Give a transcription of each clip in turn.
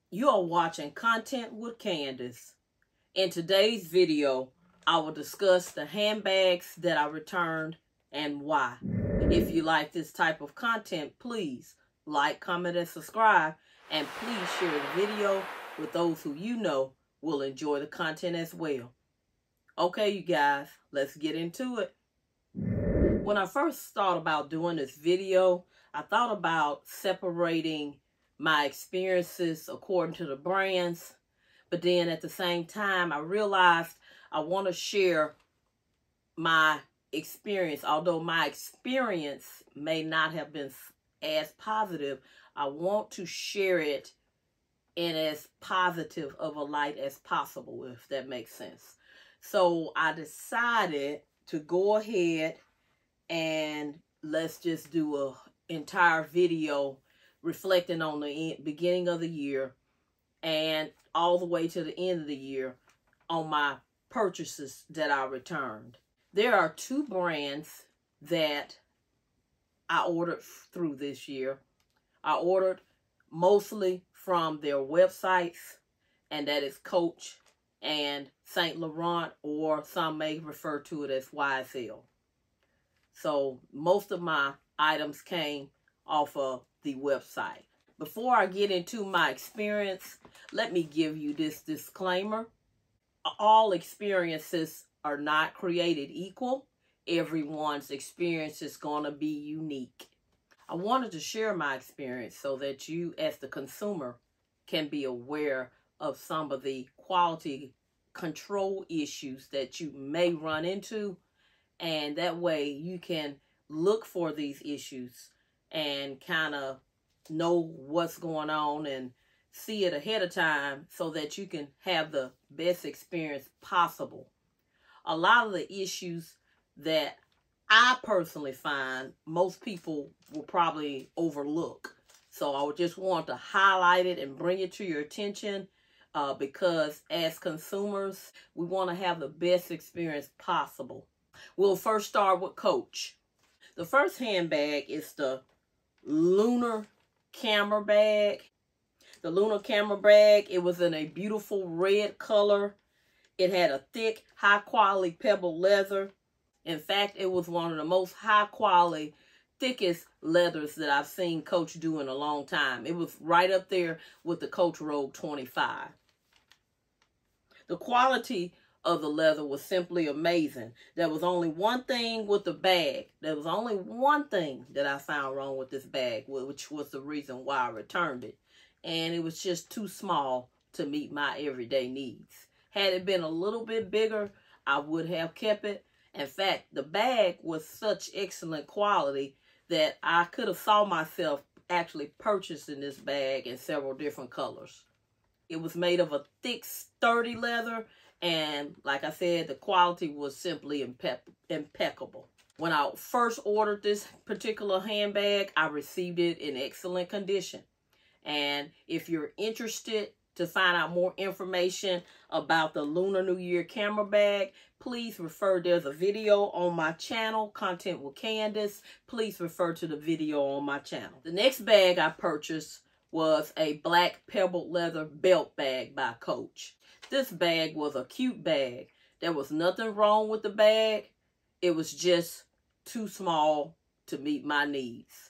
You are watching Content with Candace. In today's video, I will discuss the handbags that I returned and why. If you like this type of content, please like, comment, and subscribe. And please share the video with those who you know will enjoy the content as well. Okay, you guys, let's get into it. When I first thought about doing this video, I thought about separating my experiences according to the brands, but then at the same time I realized I want to share my experience. Although my experience may not have been as positive, I want to share it in as positive of a light as possible, if that makes sense. So I decided to go ahead and let's just do an entire video reflecting on the beginning of the year and all the way to the end of the year on my purchases that I returned. There are two brands that I ordered through this year. I ordered mostly from their websites, and that is Coach and Saint Laurent, or some may refer to it as YSL. So most of my items came off of the website. Before I get into my experience, let me give you this disclaimer. All experiences are not created equal. Everyone's experience is going to be unique. I wanted to share my experience so that you, as the consumer, can be aware of some of the quality control issues that you may run into. And that way you can look for these issues and kind of know what's going on and see it ahead of time so that you can have the best experience possible. A lot of the issues that I personally find most people will probably overlook. So I would just want to highlight it and bring it to your attention because as consumers, we want to have the best experience possible. We'll first start with Coach. The first handbag is the Lunar Camera Bag. The Lunar Camera Bag, it was in a beautiful red color. It had a thick, high-quality pebbled leather. In fact, it was one of the most high-quality, thickest leathers that I've seen Coach do in a long time. It was right up there with the Coach Rogue 25. The quality of the leather was simply amazing. There was only one thing with the bag. There was only one thing that I found wrong with this bag, which was the reason why I returned it. And it was just too small to meet my everyday needs. Had it been a little bit bigger, I would have kept it. In fact, the bag was such excellent quality that I could have saw myself actually purchasing this bag in several different colors. It was made of a thick, sturdy leather. And like I said, the quality was simply impeccable. When I first ordered this particular handbag, I received it in excellent condition. And if you're interested to find out more information about the Lunar New Year camera bag, please refer. There's a video on my channel, Content with Candace. Please refer to the video on my channel. The next bag I purchased was a black pebbled leather belt bag by Coach. This bag was a cute bag. There was nothing wrong with the bag. It was just too small to meet my needs.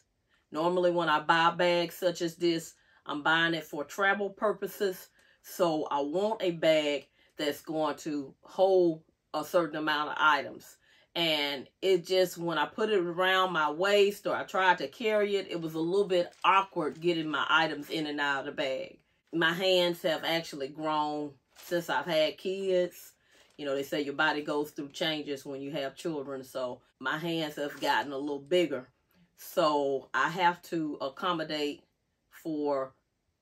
Normally when I buy bags such as this, I'm buying it for travel purposes. So I want a bag that's going to hold a certain amount of items. And it just, when I put it around my waist or I tried to carry it, it was a little bit awkward getting my items in and out of the bag. My hands have actually grown since I've had kids. You know, they say your body goes through changes when you have children. So my hands have gotten a little bigger. So I have to accommodate for,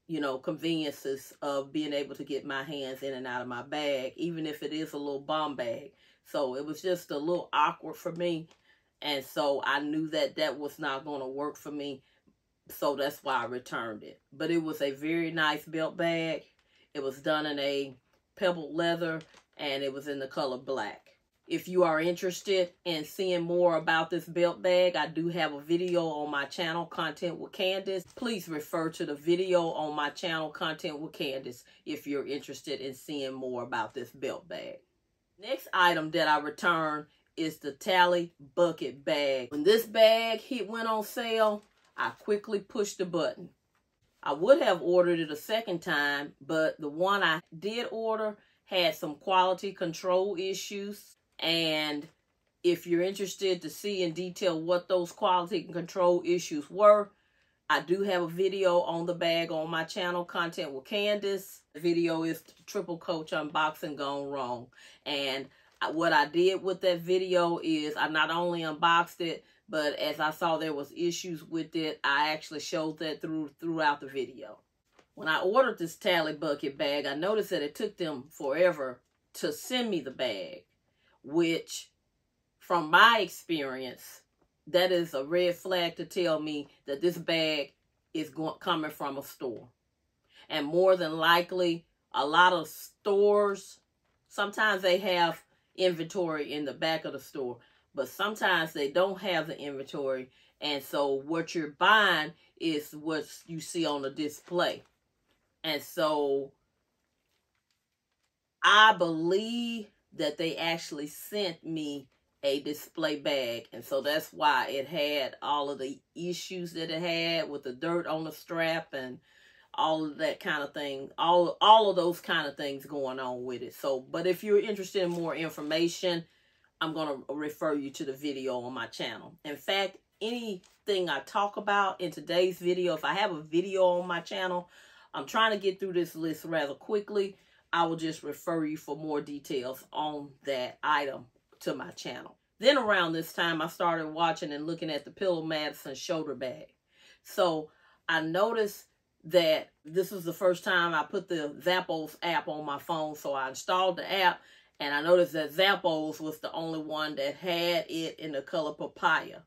you know, conveniences of being able to get my hands in and out of my bag, even if it is a little bomb bag. So it was just a little awkward for me. And so I knew that that was not going to work for me. So that's why I returned it. But it was a very nice belt bag. It was done in a pebbled leather and it was in the color black. If you are interested in seeing more about this belt bag, I do have a video on my channel, Content with Candace. Please refer to the video on my channel, Content with Candace, if you're interested in seeing more about this belt bag. Next item that I returned is the Tally Bucket Bag. When this bag went on sale, I quickly pushed the button. I would have ordered it a second time, but the one I did order had some quality control issues. And if you're interested to see in detail what those quality control issues were, I do have a video on the bag on my channel, Content with Candace. The video is Triple Coach Unboxing Gone Wrong. And what I did with that video is I not only unboxed it, but as I saw there was issues with it, I actually showed that throughout the video. When I ordered this Tally Bucket Bag, I noticed that it took them forever to send me the bag, which, from my experience, that is a red flag to tell me that this bag is coming from a store. And more than likely, a lot of stores, sometimes they have inventory in the back of the store, but sometimes they don't have the inventory. And so what you're buying is what you see on the display. And so I believe that they actually sent me a display bag, and so that's why it had all of the issues that it had with the dirt on the strap and all of that kind of thing, all of those kind of things going on with it. So, but if you're interested in more information, I'm going to refer you to the video on my channel. In fact, anything I talk about in today's video, if I have a video on my channel, I'm trying to get through this list rather quickly. I will just refer you for more details on that item to my channel. Then around this time, I started watching and looking at the Pillow Madison shoulder bag. So I noticed that this was the first time I put the Zappos app on my phone. So I installed the app, and I noticed that Zappos was the only one that had it in the color papaya,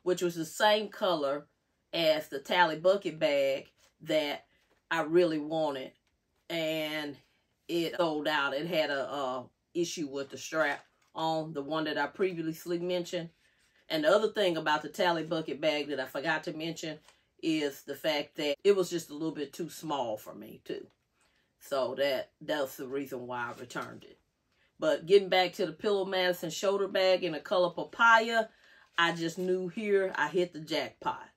which was the same color as the Tally Bucket Bag that I really wanted. And it sold out. It had a issue with the strap on the one that I previously mentioned. And the other thing about the Tally Bucket Bag that I forgot to mention is the fact that it was just a little bit too small for me too. So that's the reason why I returned it. But getting back to the Pillow Madison shoulder bag in the color papaya, I just knew here I hit the jackpot.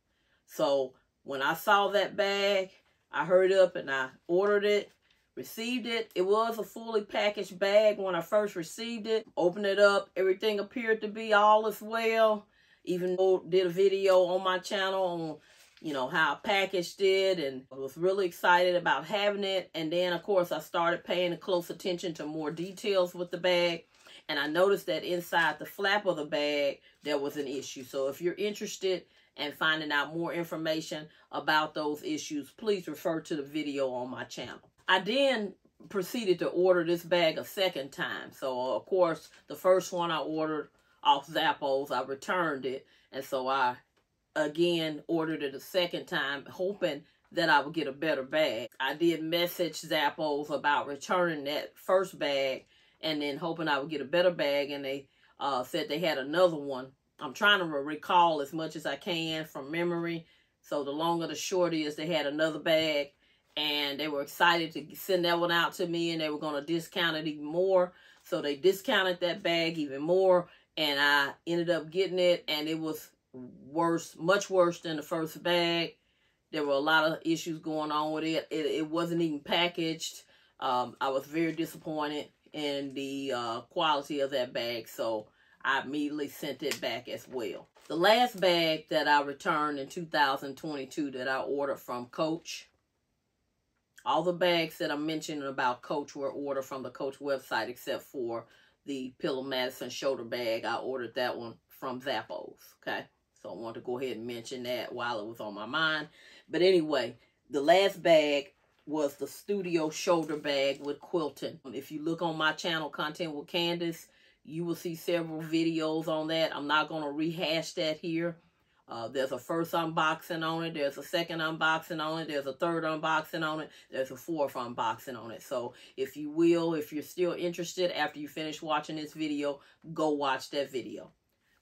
So when I saw that bag, I hurried up and I ordered it. Received it. It was a fully packaged bag when I first received it. Opened it up. Everything appeared to be all as well. Even though I did a video on my channel on, you know, how I packaged it, and I was really excited about having it. And then, of course, I started paying close attention to more details with the bag. And I noticed that inside the flap of the bag, there was an issue. So if you're interested in finding out more information about those issues, please refer to the video on my channel. I then proceeded to order this bag a second time. So, of course, the first one I ordered off Zappos, I returned it. And so I, again, ordered it a second time, hoping that I would get a better bag. I did message Zappos about returning that first bag and then hoping I would get a better bag. And they said they had another one. I'm trying to recall as much as I can from memory. So the longer the short is, they had another bag. And they were excited to send that one out to me, and they were going to discount it even more. So they discounted that bag even more, and I ended up getting it, and it was worse, much worse than the first bag. There were a lot of issues going on with it. It wasn't even packaged. I was very disappointed in the quality of that bag, so I immediately sent it back as well. The last bag that I returned in 2022 that I ordered from Coach. All the bags that I'm mentioning about Coach were ordered from the Coach website, except for the Pillow Madison shoulder bag. I ordered that one from Zappos, okay? So I wanted to go ahead and mention that while it was on my mind. But anyway, the last bag was the Studio shoulder bag with quilting. If you look on my channel, Content with Candace, you will see several videos on that. I'm not going to rehash that here. There's a first unboxing on it. There's a second unboxing on it. There's a third unboxing on it. There's a fourth unboxing on it. So if you're still interested after you finish watching this video, go watch that video.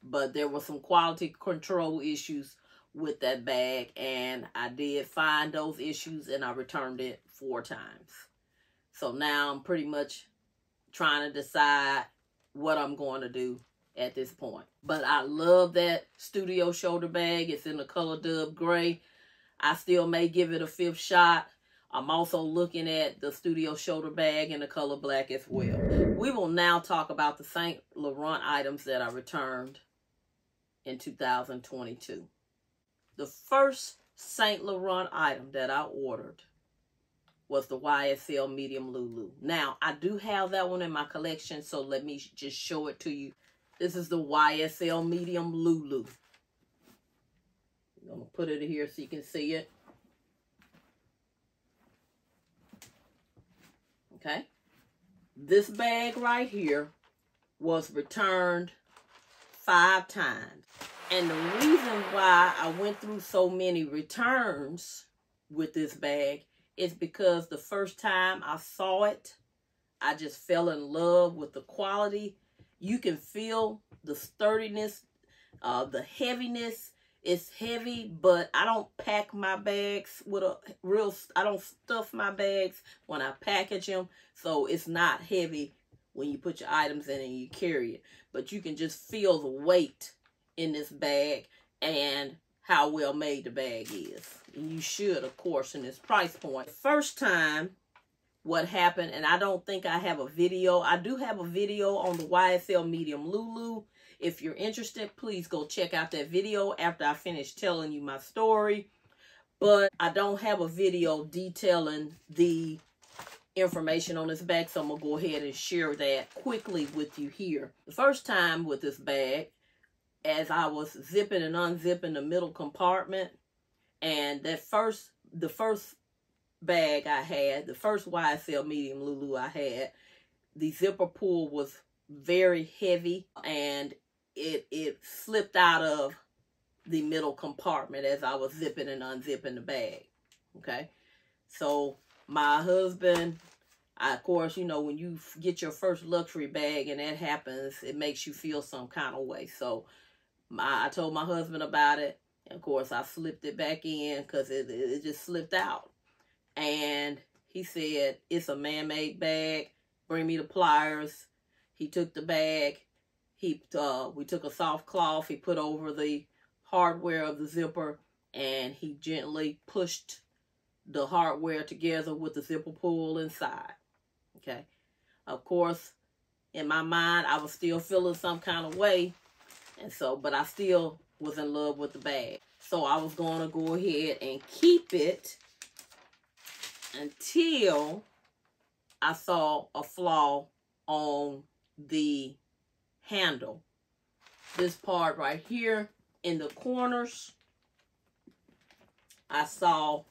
But there were some quality control issues with that bag, and I did find those issues, and I returned it 4 times. So now I'm pretty much trying to decide what I'm going to do at this point. But I love that studio shoulder bag. It's in the color Dub Gray. I still may give it a 5th shot. I'm also looking at the studio shoulder bag in the color black as well. We will now talk about the Saint Laurent items that I returned in 2022. The first Saint Laurent item that I ordered was the YSL Medium Lulu. Now, I do have that one in my collection, so let me just show it to you. This is the YSL Medium Lulu. I'm going to put it here so you can see it. Okay. This bag right here was returned 5 times. And the reason why I went through so many returns with this bag is because the first time I saw it, I just fell in love with the quality. You can feel the sturdiness, the heaviness. It's heavy, but I don't pack my bags with I don't stuff my bags when I package them. So it's not heavy when you put your items in and you carry it. But you can just feel the weight in this bag and how well made the bag is. And you should, of course, in this price point. First time, what happened, and I don't think I have a video. I do have a video on the YSL Medium Lulu. If you're interested, please go check out that video after I finish telling you my story. But I don't have a video detailing the information on this bag, so I'm going to go ahead and share that quickly with you here. The first time with this bag, as I was zipping and unzipping the middle compartment, and the first bag I had, the first YSL Medium Lulu I had, the zipper pull was very heavy, and it slipped out of the middle compartment as I was zipping and unzipping the bag. Okay, so my husband, of course, you know, when you get your first luxury bag and that happens, it makes you feel some kind of way. So I told my husband about it. And of course, I slipped it back in because it just slipped out. And he said, it's a man-made bag. Bring me the pliers. He took the bag. We took a soft cloth. He put over the hardware of the zipper. And he gently pushed the hardware together with the zipper pull inside. Okay. Of course, in my mind, I was still feeling some kind of way. And so, but I still was in love with the bag. So I was going to go ahead and keep it until I saw a flaw on the handle. This part right here in the corners, I saw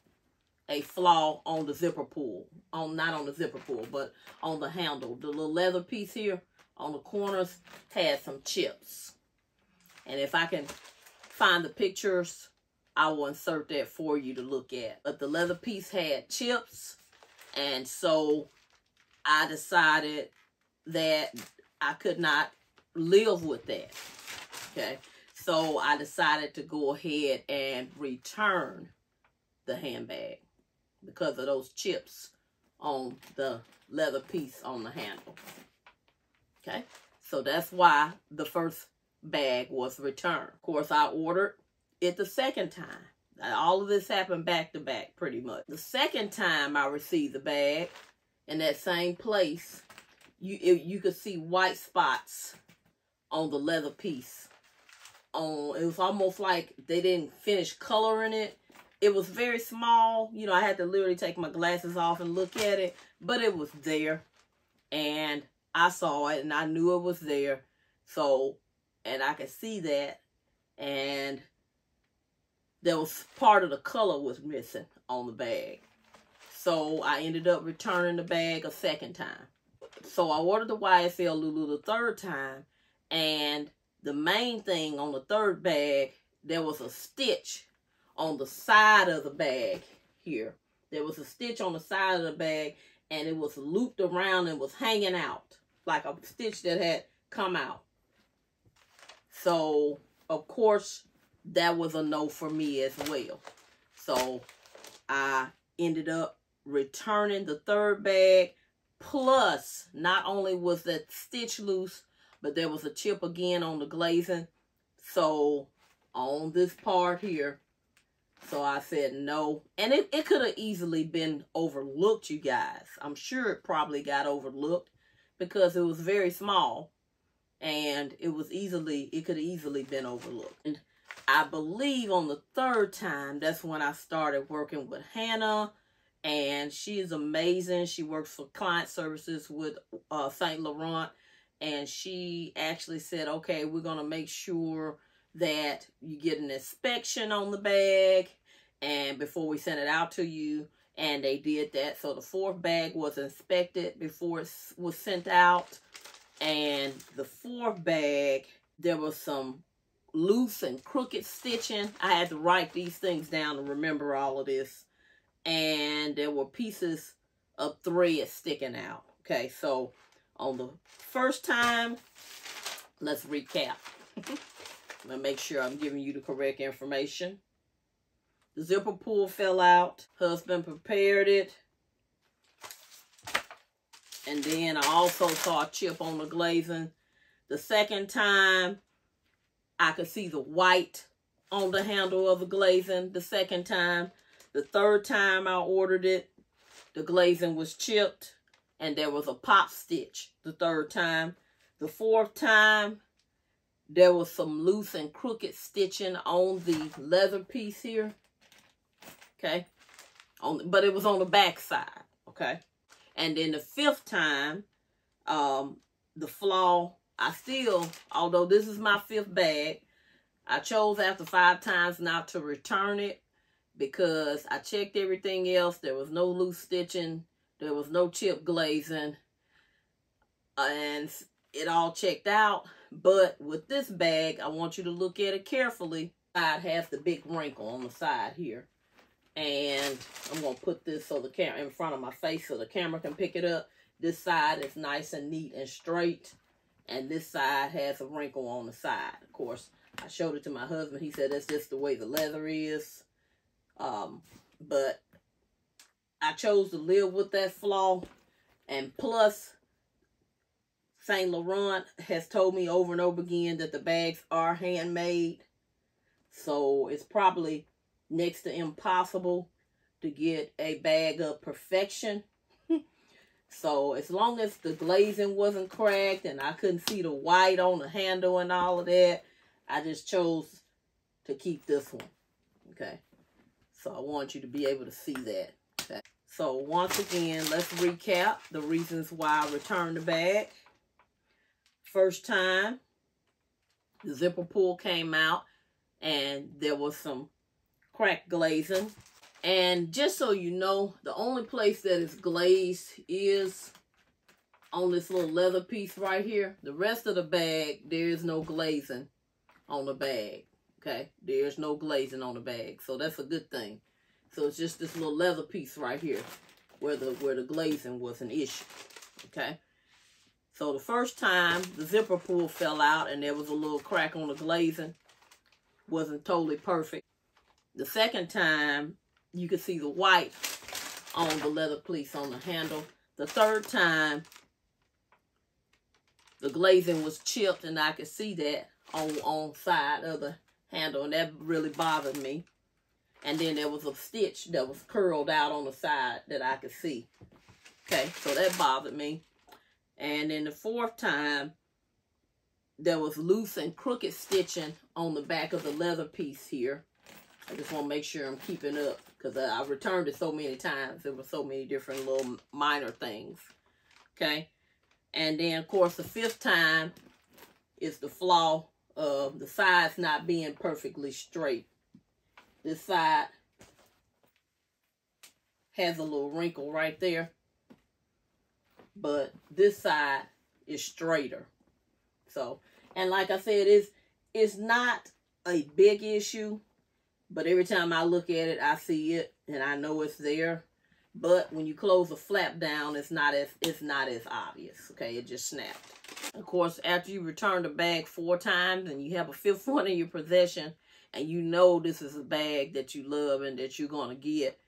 a flaw on the zipper pull. Not on the zipper pull, but on the handle. The little leather piece here on the corners had some chips. And if I can find the pictures, I will insert that for you to look at. But the leather piece had chips, and so I decided that I could not live with that. Okay, so I decided to go ahead and return the handbag because of those chips on the leather piece on the handle. Okay, so that's why the first bag was returned. Of course, I ordered it the second time. All of this happened back to back pretty much. The second time I received the bag in that same place, you could see white spots on the leather piece. It was almost like they didn't finish coloring it. It was very small. You know, I had to literally take my glasses off and look at it, but it was there. And I saw it and I knew it was there. So, and I could see that, and there was part of the color was missing on the bag. So I ended up returning the bag a second time. So I ordered the YSL Lulu the third time, and the main thing on the third bag there was a stitch on the side of the bag here. There was a stitch on the side of the bag, and it was looped around and was hanging out, like a stitch that had come out. So, of course, that was a no for me as well. So, I ended up returning the third bag. Plus, not only was that stitch loose, but there was a chip again on the glazing. So, on this part here, so I said no. And it could have easily been overlooked, you guys. I'm sure it probably got overlooked because it was very small. And it could have easily been overlooked. And I believe on the third time, that's when I started working with Hannah. And she is amazing. She works for client services with St. Laurent. And she actually said, okay, we're going to make sure that you get an inspection on the bag and before we send it out to you. And they did that. So the fourth bag was inspected before it was sent out. And the fourth bag, there was some loose and crooked stitching. I had to write these things down to remember all of this. And there were pieces of thread sticking out. Okay, so on the first time, let's recap. Let me make sure I'm giving you the correct information. The zipper pull fell out. Husband prepared it. And then I also saw a chip on the glazing. The second time, I could see the white on the handle of the glazing the second time. The third time I ordered it, the glazing was chipped and there was a pop stitch the third time. The fourth time, there was some loose and crooked stitching on the leather piece here. Okay. But it was on the back side. Okay. And then the fifth time, the flaw, although this is my fifth bag, I chose after 5 times not to return it because I checked everything else. There was no loose stitching. There was no chip glazing. And it all checked out. But with this bag, I want you to look at it carefully. It has the big wrinkle on the side here. And I'm going to put this so the camera in front of my face so the camera can pick it up. This side is nice and neat and straight. And this side has a wrinkle on the side. Of course, I showed it to my husband. He said that's just the way the leather is. But I chose to live with that flaw. And plus, St. Laurent has told me over and over again that the bags are handmade. So it's probably next to impossible to get a bag of perfection. So as long as the glazing wasn't cracked and I couldn't see the white on the handle and all of that, I just chose to keep this one. Okay. So I want you to be able to see that. Okay. So once again, let's recap the reasons why I returned the bag. First time, the zipper pull came out and there was some cracked glazing. And just so you know, the only place that is glazed is on this little leather piece right here. The rest of the bag, there is no glazing on the bag. Okay, there's no glazing on the bag, so that's a good thing. So it's just this little leather piece right here where the glazing was an issue. Okay, so the first time the zipper pull fell out and there was a little crack on the glazing, wasn't totally perfect. The second time, you could see the white on the leather piece on the handle. The third time, the glazing was chipped and I could see that on side of the handle, and that really bothered me. And then there was a stitch that was curled out on the side that I could see. Okay, so that bothered me. And then the fourth time, there was loose and crooked stitching on the back of the leather piece here. I just want to make sure I'm keeping up because I returned it so many times. There were so many different little minor things. Okay. And then, of course, the fifth time is the flaw of the sides not being perfectly straight. This side has a little wrinkle right there. But this side is straighter. So, and like I said, it's not a big issue, but every time I look at it, I see it and I know it's there. But when you close the flap down, it's not as obvious. Okay, it just snapped. Of course, after you return the bag 4 times and you have a 5th one in your possession, and you know this is a bag that you love and that you're gonna get,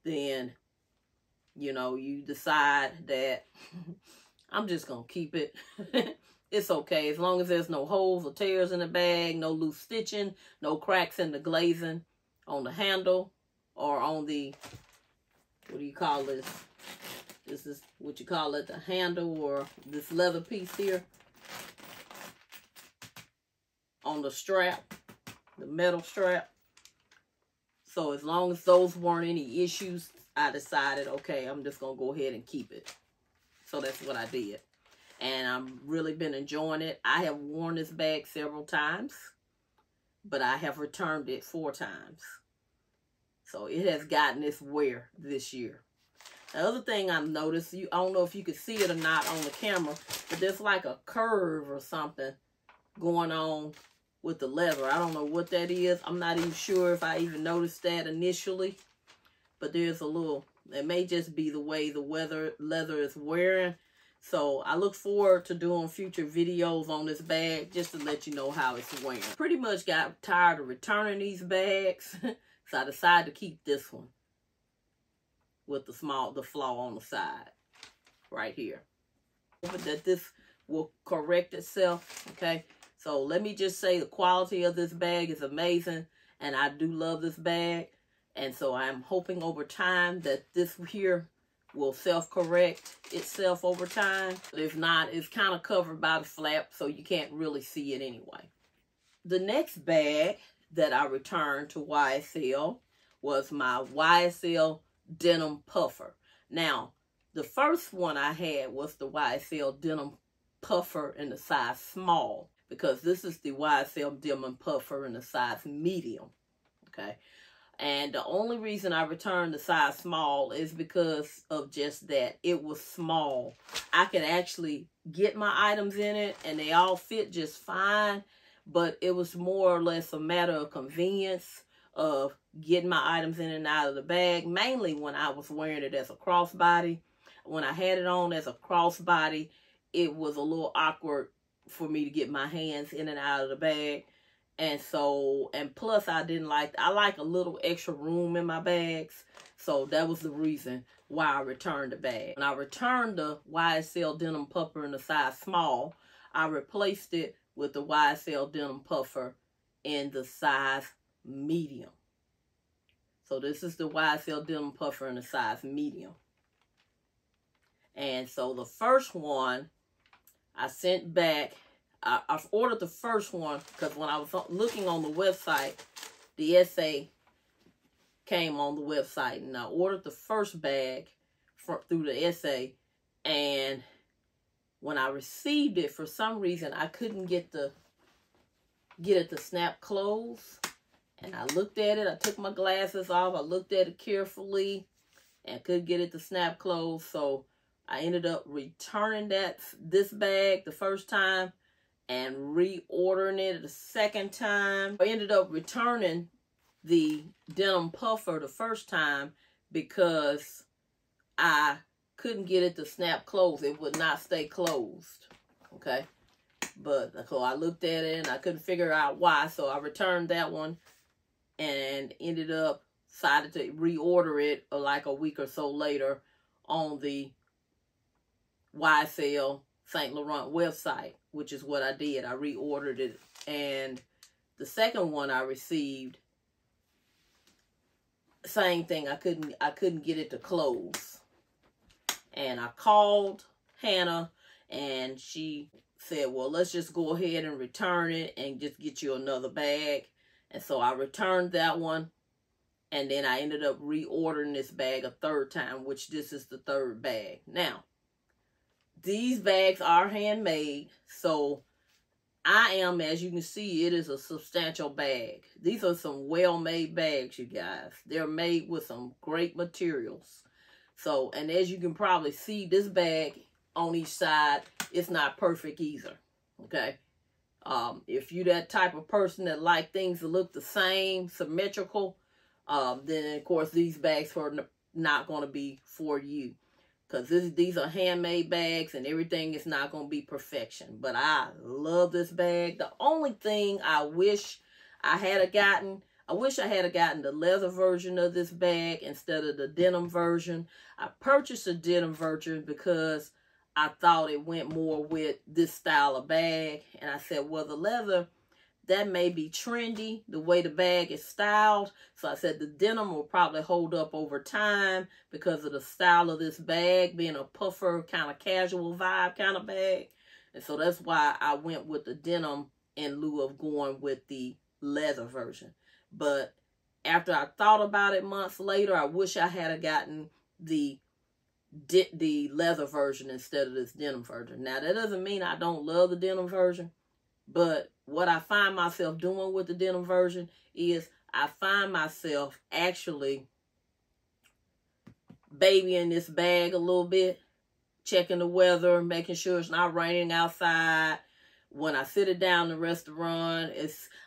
then you know you decide that I'm just gonna keep it. It's okay as long as there's no holes or tears in the bag, no loose stitching, no cracks in the glazing on the handle or on the, what do you call this? This is what you call it, the handle, or this leather piece here on the strap, the metal strap. So as long as those weren't any issues, I decided, okay, I'm just gonna go ahead and keep it. So that's what I did. And I've really been enjoying it. I have worn this bag several times, but I have returned it 4 times. So it has gotten its wear this year. The other thing I've noticed, I don't know if you can see it or not on the camera, but there's like a curve or something going on with the leather. I don't know what that is. I'm not even sure if I even noticed that initially, but there's a little, it may just be the way the leather is wearing. So I look forward to doing future videos on this bag just to let you know how it's wearing. Pretty much got tired of returning these bags, so I decided to keep this one with the flaw on the side right here. That this will correct itself, okay? So let me just say the quality of this bag is amazing, and I do love this bag. And so I'm hoping over time that this here will self-correct itself over time. But if not, it's kind of covered by the flap, so you can't really see it anyway. The next bag that I returned to YSL was my YSL Denim Puffer. Now, the first one I had was the YSL Denim Puffer in the size small, because this is the YSL Denim Puffer in the size medium, okay? And the only reason I returned the size small is because of just that. It was small. I could actually get my items in it, and they all fit just fine, but it was more or less a matter of convenience of getting my items in and out of the bag, mainly when I was wearing it as a crossbody. When I had it on as a crossbody, it was a little awkward for me to get my hands in and out of the bag. And so, and plus I like a little extra room in my bags. So that was the reason why I returned the bag. When I returned the YSL Denim Puffer in the size small, I replaced it with the YSL Denim Puffer in the size medium. So this is the YSL Denim Puffer in the size medium. And so the first one I sent back. I've ordered the first one because when I was looking on the website, the essay came on the website, and I ordered the first bag through the essay. And when I received it, for some reason I couldn't get it to snap close. And I looked at it. I took my glasses off. I looked at it carefully and couldn't get it to snap close. So I ended up returning this bag the first time and reordering it the second time. I ended up returning the Denim Puffer the first time because I couldn't get it to snap closed. It would not stay closed, okay? But so I looked at it and I couldn't figure out why, so I returned that one and ended up decided to reorder it like a week or so later on the YSL St. Laurent website, which is what I did. I reordered it, and the second one I received, same thing. I couldn't get it to close, and I called Hannah, and she said, "Well, let's just go ahead and return it and just get you another bag." And so I returned that one, and then I ended up reordering this bag a third time, which this is the third bag. Now, these bags are handmade, so I am, as you can see, it is a substantial bag. These are some well-made bags, you guys. They're made with some great materials. So, and as you can probably see, this bag on each side is not perfect either, okay? If you that type of person that like things to look the same, symmetrical, then of course these bags are not going to be for you. Because these are handmade bags and everything is not going to be perfection. But I love this bag. The only thing I wish I had gotten, the leather version of this bag instead of the denim version. I purchased the denim version because I thought it went more with this style of bag. And I said, well, the leather, that may be trendy, the way the bag is styled. So I said the denim will probably hold up over time because of the style of this bag, being a puffer, kind of casual vibe kind of bag. And so that's why I went with the denim in lieu of going with the leather version. But after I thought about it months later, I wish I had gotten the leather version instead of this denim version. Now, that doesn't mean I don't love the denim version. But what I find myself doing with the denim version is I find myself actually babying this bag a little bit, checking the weather, making sure it's not raining outside. When I sit it down in the restaurant,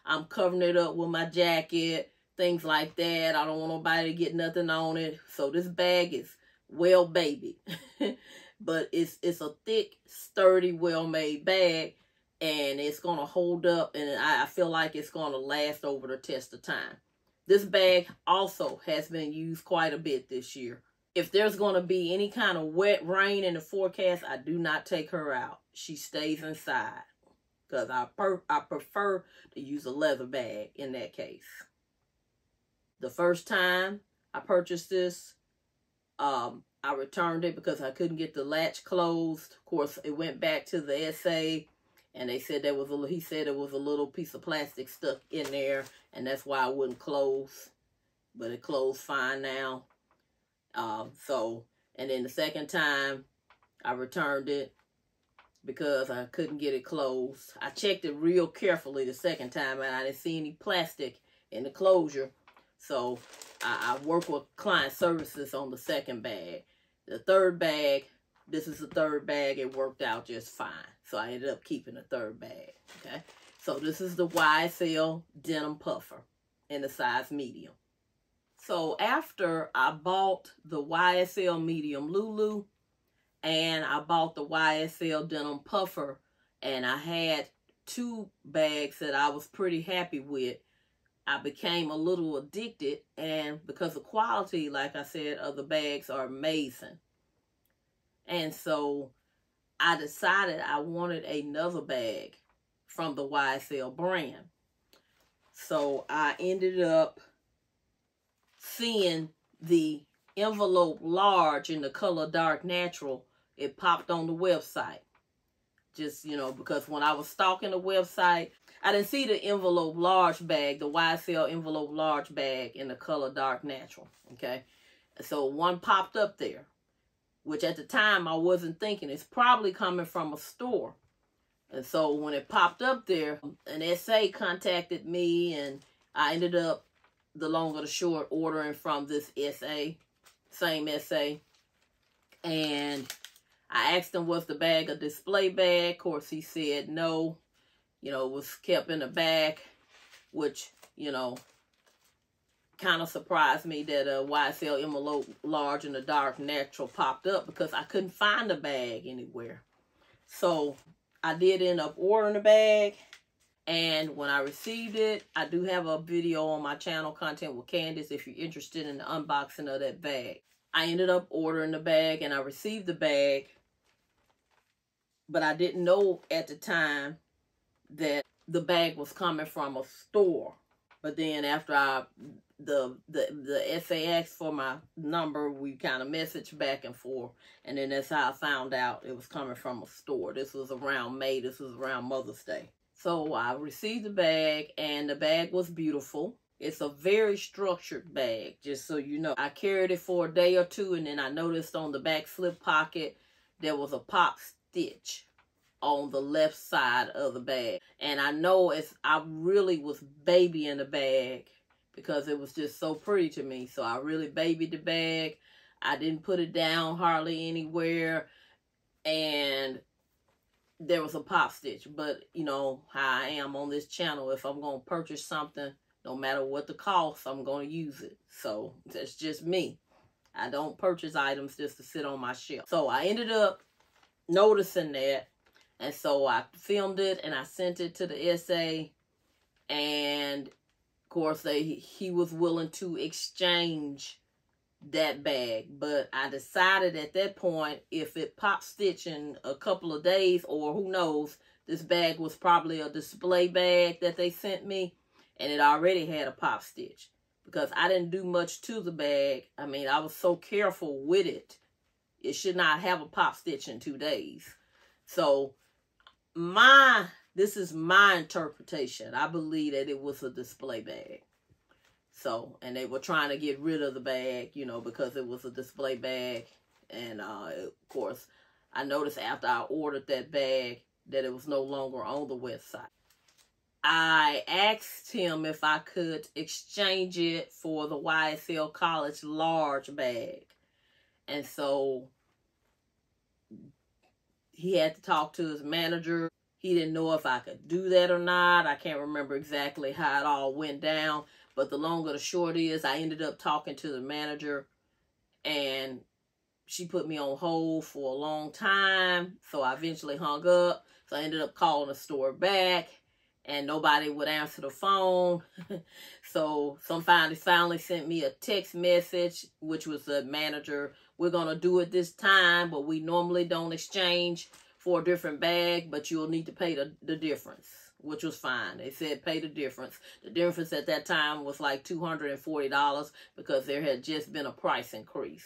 I'm covering it up with my jacket, things like that. I don't want nobody to get nothing on it. So this bag is well babied. But it's a thick, sturdy, well-made bag. And it's going to hold up, and I feel like it's going to last over the test of time. This bag also has been used quite a bit this year. If there's going to be any kind of wet rain in the forecast, I do not take her out. She stays inside because I prefer to use a leather bag in that case. The first time I purchased this, I returned it because I couldn't get the latch closed. Of course, it went back to the SA. And they said he said there was a little piece of plastic stuck in there, and that's why it wouldn't close. But it closed fine now. And then the second time, I returned it because I couldn't get it closed. I checked it real carefully the second time, and I didn't see any plastic in the closure. So I worked with client services on the second bag. The third bag, this is the third bag, it worked out just fine. So I ended up keeping the third bag, okay? So this is the YSL denim puffer in the size medium. So after I bought the YSL medium Lulu and I bought the YSL denim puffer, and I had two bags that I was pretty happy with, I became a little addicted, and because the quality, like I said, of the bags are amazing. And so I decided I wanted another bag from the YSL brand. So I ended up seeing the envelope large in the color dark natural. It popped on the website. Just, you know, because when I was stalking the website, I didn't see the envelope large bag, the YSL envelope large bag in the color dark natural, okay? So one popped up there, which at the time I wasn't thinking. It's probably coming from a store. And so when it popped up there, an SA contacted me, and I ended up, the long or the short, ordering from this SA, same SA. And I asked him, was the bag a display bag? Of course, he said no. You know, it was kept in the back, which, you know, kind of surprised me that a YSL envelope large in the dark natural popped up, because I couldn't find the bag anywhere. So I did end up ordering the bag, and when I received it, I do have a video on my channel, Content with Candace, if you're interested in the unboxing of that bag. I ended up ordering the bag, and I received the bag, but I didn't know at the time that the bag was coming from a store. But then after the SA asked for my number, we kind of messaged back and forth, and then that's how I found out it was coming from a store. This was around May. This was around Mother's Day. So I received the bag, and the bag was beautiful. It's a very structured bag, just so you know. I carried it for a day or two, and then I noticed on the back slip pocket there was a pop stitch on the left side of the bag. And I know I really was babying the bag because it was just so pretty to me. So I really babied the bag. I didn't put it down hardly anywhere. And there was a pop stitch. But you know how I am on this channel. If I'm going to purchase something, no matter what the cost, I'm going to use it. So that's just me. I don't purchase items just to sit on my shelf. So I ended up noticing that. And so I filmed it and I sent it to the SA. And of course, he was willing to exchange that bag. But I decided at that point, if it pop stitch in a couple of days, or who knows, this bag was probably a display bag that they sent me, and it already had a pop stitch. Because I didn't do much to the bag. I mean, I was so careful with it. It should not have a pop stitch in 2 days. So, this is my interpretation. I believe that it was a display bag. So, and they were trying to get rid of the bag, you know, because it was a display bag. And, of course, I noticed after I ordered that bag that it was no longer on the website. I asked him if I could exchange it for the YSL College large bag. And so he had to talk to his manager. He didn't know if I could do that or not. I can't remember exactly how it all went down. But the long or the short is, I ended up talking to the manager. And she put me on hold for a long time. So I eventually hung up. So I ended up calling the store back. And nobody would answer the phone. So somebody finally sent me a text message, which was the manager. We're going to do it this time, but we normally don't exchange for a different bag, but you'll need to pay the difference, which was fine. They said pay the difference. The difference at that time was like $240 because there had just been a price increase.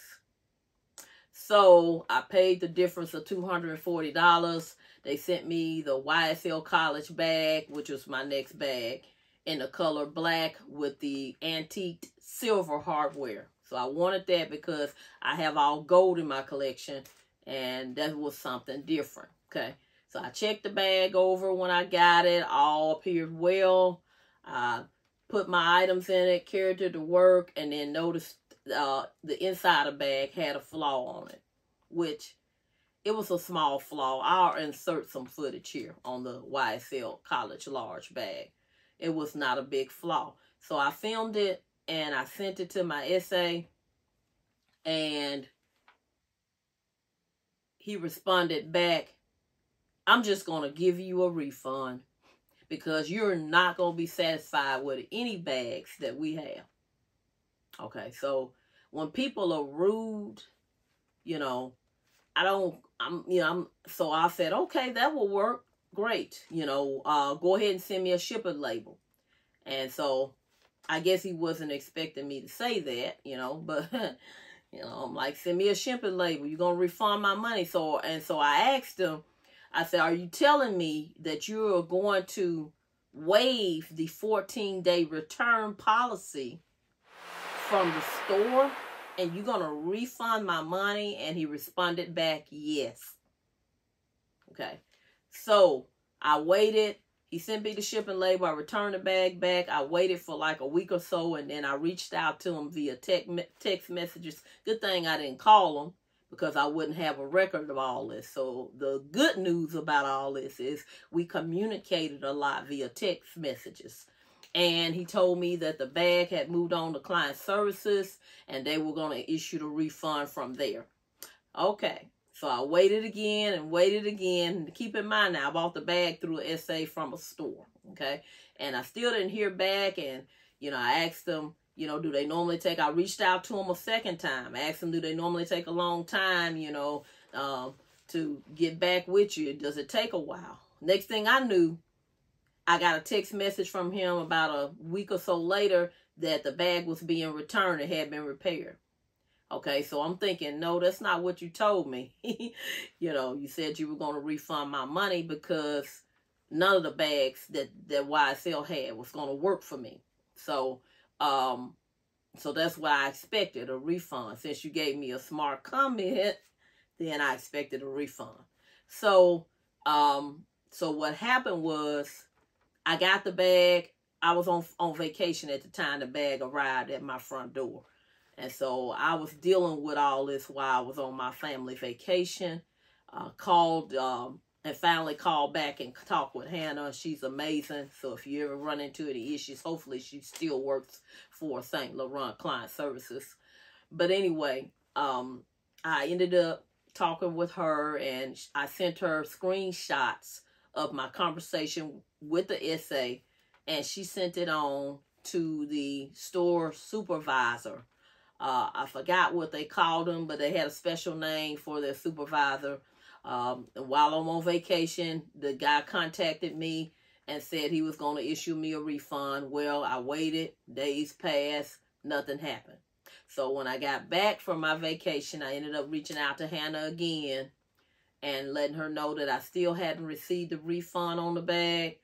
So I paid the difference of $240. They sent me the YSL College bag, which was my next bag, in the color black with the antique silver hardware. So I wanted that because I have all gold in my collection, and that was something different. Okay, so I checked the bag over when I got it. All appeared well. I put my items in it, carried it to work, and then noticed the inside of the bag had a flaw on it, which it was a small flaw. I'll insert some footage here on the YSL College large bag. It was not a big flaw. So I filmed it and I sent it to my SA, and he responded back, I'm just going to give you a refund because you're not going to be satisfied with any bags that we have. Okay, so when people are rude, you know, so I said, okay, that will work. Great. You know, go ahead and send me a shipping label. And so I guess he wasn't expecting me to say that, you know, but, you know, I'm like, send me a shipping label. You're going to refund my money. So I asked him, I said, are you telling me that you're going to waive the 14-day return policy from the store? And you're going to refund my money? And he responded back, yes. Okay. So I waited. He sent me the shipping label. I returned the bag back. I waited for like a week or so. And then I reached out to him via text messages. Good thing I didn't call him because I wouldn't have a record of all this. So the good news about all this is we communicated a lot via text messages. And he told me that the bag had moved on to client services and they were going to issue the refund from there. Okay, so I waited again and waited again. Keep in mind now, I bought the bag through an SA from a store. Okay, and I still didn't hear back. And, you know, I asked them, you know, do they normally take, I reached out to them a second time. I asked them, do they normally take a long time, you know, to get back with you? Does it take a while? Next thing I knew, I got a text message from him about a week or so later that the bag was being returned. It had been repaired. Okay, so I'm thinking, no, that's not what you told me. You know, you said you were going to refund my money because none of the bags that YSL had was going to work for me. So, so that's why I expected a refund. Since you gave me a smart comment, then I expected a refund. So, so what happened was, I got the bag. I was on vacation at the time the bag arrived at my front door. And so I was dealing with all this while I was on my family vacation. Called and finally called back and talked with Hannah. She's amazing. So if you ever run into any issues, hopefully she still works for St. Laurent Client Services. But anyway, I ended up talking with her, and I sent her screenshots of my conversation with the SA, and she sent it on to the store supervisor. I forgot what they called them, but they had a special name for their supervisor. While I'm on vacation, the guy contacted me and said he was going to issue me a refund. Well, I waited, days passed, nothing happened. So when I got back from my vacation, I ended up reaching out to Hannah again and letting her know that I still hadn't received the refund on the bag.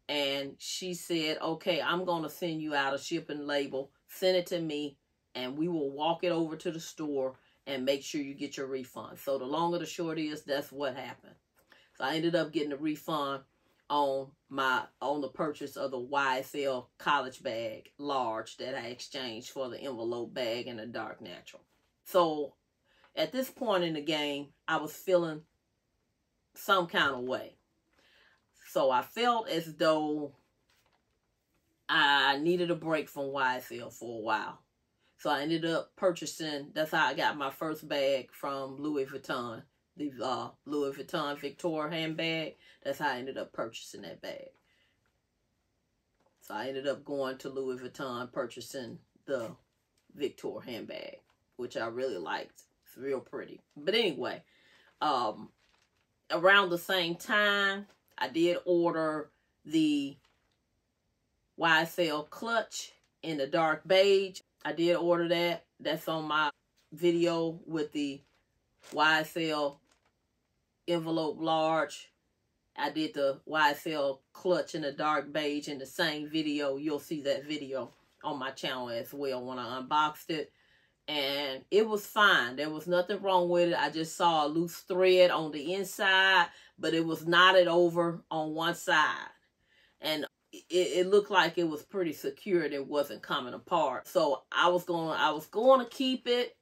And she said, okay, I'm going to send you out a shipping label. Send it to me, and we will walk it over to the store and make sure you get your refund. So the long or the short is, that's what happened. So I ended up getting a refund on the purchase of the YSL college bag, large, that I exchanged for the envelope bag in a dark natural. So at this point in the game, I was feeling some kind of way. So I felt as though I needed a break from YSL for a while. So I ended up purchasing, that's how I got my first bag from Louis Vuitton. The Louis Vuitton Victor handbag. That's how I ended up purchasing that bag. So I ended up going to Louis Vuitton, purchasing the Victor handbag, which I really liked. It's real pretty. But anyway, around the same time, I did order the YSL clutch in the dark beige. I did order that. That's on my video with the YSL envelope large. I did the YSL clutch in the dark beige in the same video. You'll see that video on my channel as well when I unboxed it. And it was fine. There was nothing wrong with it. I just saw a loose thread on the inside, but it was knotted over on one side. And it looked like it was pretty secure. It wasn't coming apart. So I was going to keep it.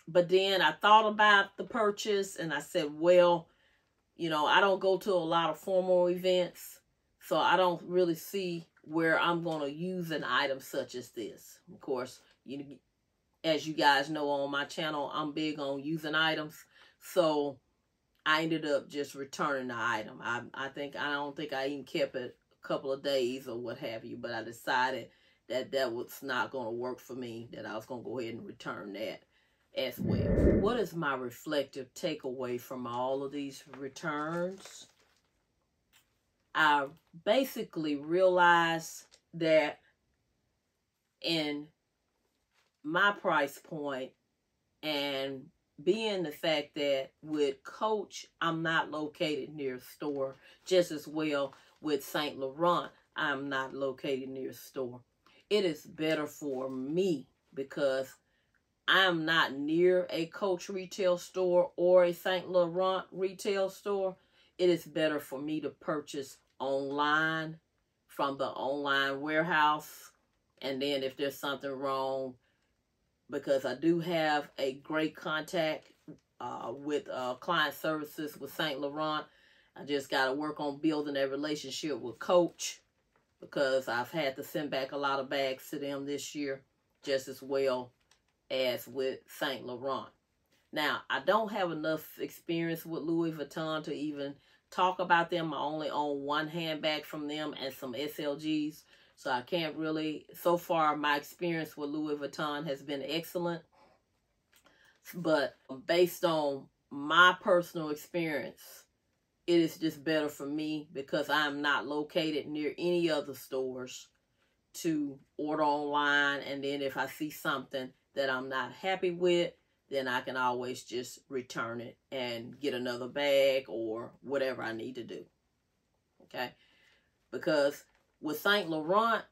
But then I thought about the purchase, and I said, well, you know, I don't go to a lot of formal events, so I don't really see where I'm going to use an item such as this. Of course, as you guys know on my channel, I'm big on using items. So I ended up just returning the item. I don't think I even kept it a couple of days or what have you, but I decided that that was not going to work for me, that I was going to go ahead and return that as well. What is my reflective takeaway from all of these returns? I basically realized that in my price point, and being the fact that with Coach, I'm not located near a store, just as well with St. Laurent, I'm not located near a store. It is better for me because I'm not near a Coach retail store or a St. Laurent retail store. It is better for me to purchase online from the online warehouse. And then if there's something wrong, because I do have a great contact with client services with St. Laurent, I just got to work on building a relationship with Coach, because I've had to send back a lot of bags to them this year, just as well as with St. Laurent. Now, I don't have enough experience with Louis Vuitton to even talk about them. I only own one handbag from them and some SLGs, so I can't really, so far my experience with Louis Vuitton has been excellent. But based on my personal experience, it is just better for me because I'm not located near any other stores to order online. And then if I see something that I'm not happy with, then I can always just return it and get another bag or whatever I need to do. Okay? Because with St. Laurent,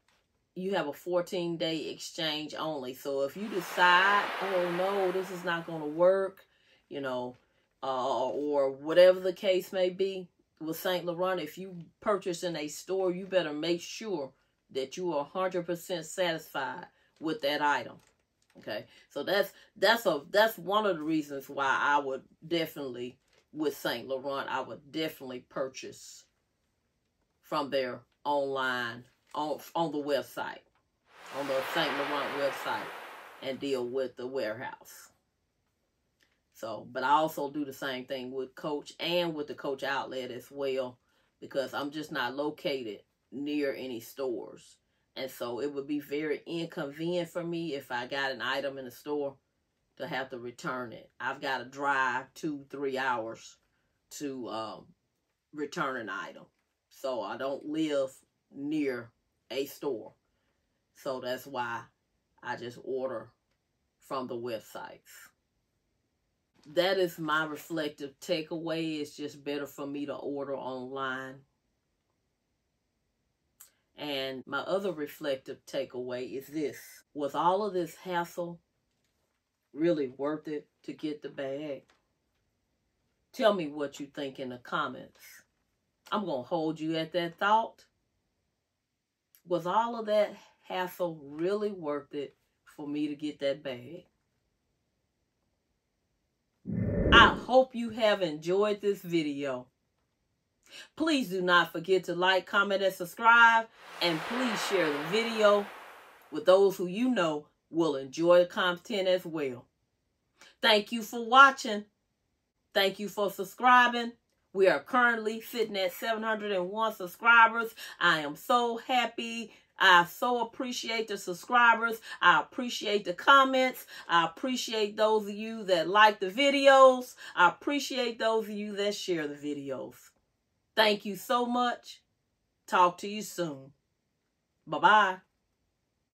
you have a 14-day exchange only. So if you decide, oh no, this is not going to work, you know, or whatever the case may be, with St. Laurent, if you purchase in a store, you better make sure that you are 100% satisfied with that item. Okay, so that's one of the reasons why I would definitely with St. Laurent, I would definitely purchase from their online, on the website, on the St. Laurent website, and deal with the warehouse. So, but I also do the same thing with Coach and with the Coach outlet as well, because I'm just not located near any stores. And so it would be very inconvenient for me if I got an item in the store to have to return it. I've got to drive 2-3 hours to return an item. So I don't live near a store. So that's why I just order from the websites. That is my reflective takeaway. It's just better for me to order online. And my other reflective takeaway is this. Was all of this hassle really worth it to get the bag? Tell me what you think in the comments. I'm going to hold you at that thought. Was all of that hassle really worth it for me to get that bag? I hope you have enjoyed this video. Please do not forget to like, comment, and subscribe. And please share the video with those who you know will enjoy the content as well. Thank you for watching. Thank you for subscribing. We are currently sitting at 701 subscribers. I am so happy. I so appreciate the subscribers. I appreciate the comments. I appreciate those of you that like the videos. I appreciate those of you that share the videos. Thank you so much. Talk to you soon. Bye-bye.